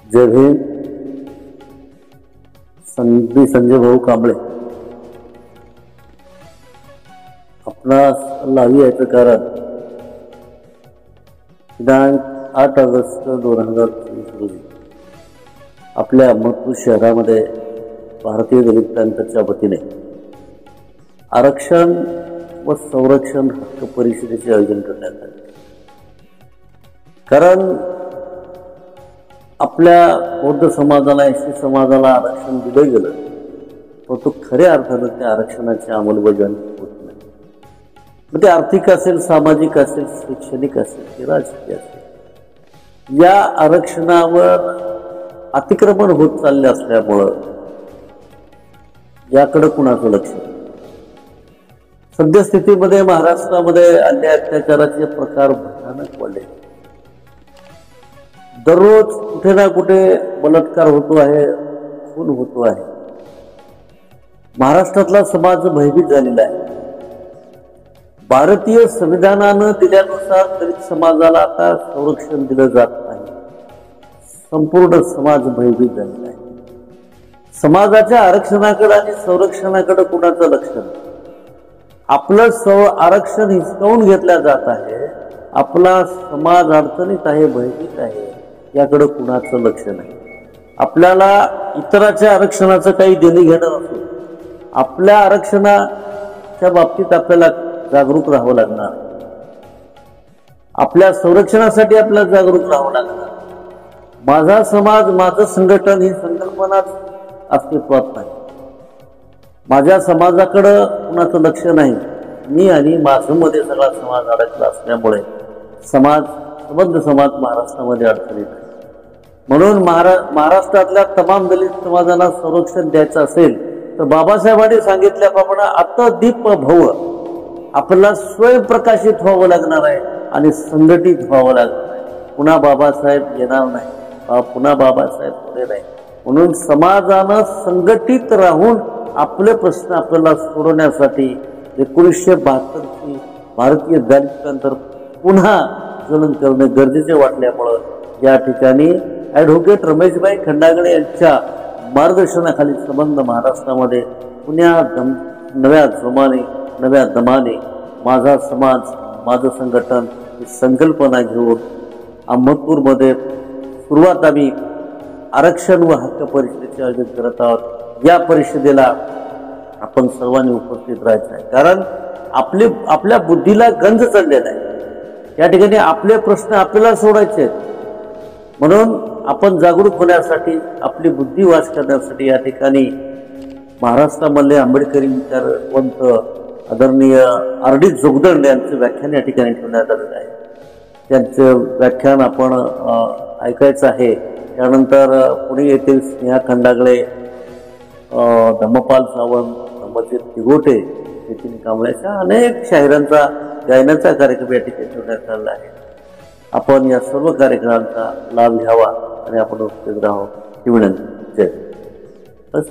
जय भीम. संजय भाऊ कांबळे. आपणास लावी याचं कारण दिनांक 8 ऑगस्ट 2023 रोजी आपल्या अहमदपूर शहरामध्ये भारतीय दलित पॅंथरच्या वतीने आरक्षण व संरक्षण हक्क परिषदेचे आयोजन करण्यात आले. कारण आपल्या बौद्ध समाजाला, एसटी समाजाला आरक्षण दिलं गेलं, परंतु खऱ्या अर्थानं त्या आरक्षणाची अंमलबजावणी होत नाही. मग ते आर्थिक असेल, सामाजिक असेल, शैक्षणिक असेल, ते राजकीय असेल, या आरक्षणावर अतिक्रमण होत चालले असल्यामुळं याकडे कुणाचं लक्ष नाही. सद्यस्थितीमध्ये महाराष्ट्रामध्ये अन्याय अत्याचाराचे प्रकार भयानक वाढले. दररोज कुठे ना कुठे बलात्कार होतो आहे, खून होतो आहे. महाराष्ट्रातला समाज भयभीत झालेला आहे. भारतीय संविधानानं दिल्यानुसार दलित समाजाला आता संरक्षण दिलं जात नाही. संपूर्ण समाज भयभीत झालेला आहे. समाजाच्या आरक्षणाकडे आणि संरक्षणाकडे कुणाचं लक्ष नाही. आपलं आरक्षण हिसकावून घेतलं जात आहे. आपला समाज अडचणीत आहे, भयभीत आहे, याकडे कुणाचं लक्ष नाही. आपल्याला इतराच्या आरक्षणाचं काही देणे घेणं नसतो. आपल्या आरक्षणाच्या बाबतीत आपल्याला जागरूक राहावं लागणार. आपल्या संरक्षणासाठी आपल्याला जागरूक राहावं लागणार. माझा समाज, माझं संघटन ही संकल्पना अस्तित्वात नाही. माझ्या समाजाकडं कुणाचं लक्ष नाही. मी आणि माझं मध्ये सगळा समाज अडकला असल्यामुळे संबंध समाज महाराष्ट्रामध्ये अडचणीत आहे. म्हणून महाराष्ट्रातल्या तमाम दलित समाजाला संरक्षण द्यायचं असेल तर बाबासाहेबांनी सांगितल्याप्रमाणे आता दीप भव आपल्याला स्वयंप्रकाशित व्हावं लागणार आहे आणि संघटित व्हावं लागणार आहे. पुन्हा बाबासाहेब येणार नाही, पुन्हा बाबासाहेब पुढे नाही. म्हणून समाजानं संघटित राहून आपले प्रश्न आपल्याला सोडवण्यासाठी 1972ची भारतीय दलित पॅंथर पुन्हा ज्वलन करणे गरजेचे वाटल्यामुळं या ठिकाणी ॲडव्होकेट रमेशभाई खंडागळे यांच्या मार्गदर्शनाखाली संबंध महाराष्ट्रामध्ये पुन्हा नव्या जोमाने, नव्या दमाने माझा समाज, माझं संघटन ही संकल्पना घेऊन अहमदपूरमध्ये सुरुवात आम्ही आरक्षण व हक्क परिषदेचे आयोजन करत आहोत. या परिषदेला आपण सर्वांनी उपस्थित राहायचं आहे. कारण आपल्या बुद्धीला गंज चढलेला आहे. या ठिकाणी आपले प्रश्न आपल्याला सोडायचे आहेत. म्हणून आपण जागरूक होण्यासाठी, आपली बुद्धी वाच करण्यासाठी या ठिकाणी महाराष्ट्रामधले आंबेडकरी विचारवंत आदरणीय R.D. जोगदंड यांचं व्याख्यान या ठिकाणी ठेवण्यात आलेलं आहे. त्यांचं व्याख्यान आपण ऐकायचं आहे. त्यानंतर पुणे येथील स्नेहा खंडागळे, धम्मपाल सावंत, धम्मजित तिगोटे, नितीन कांबळेच्या अनेक शाहिरांचा गायनाचा कार्यक्रम या ठिकाणी ठेवण्यात आलेला आहे. आपण या सर्व कार्यक्रमांचा लाभ घ्यावा आणि आपण उपस्थित राहावं ही विनंती. जय. बस.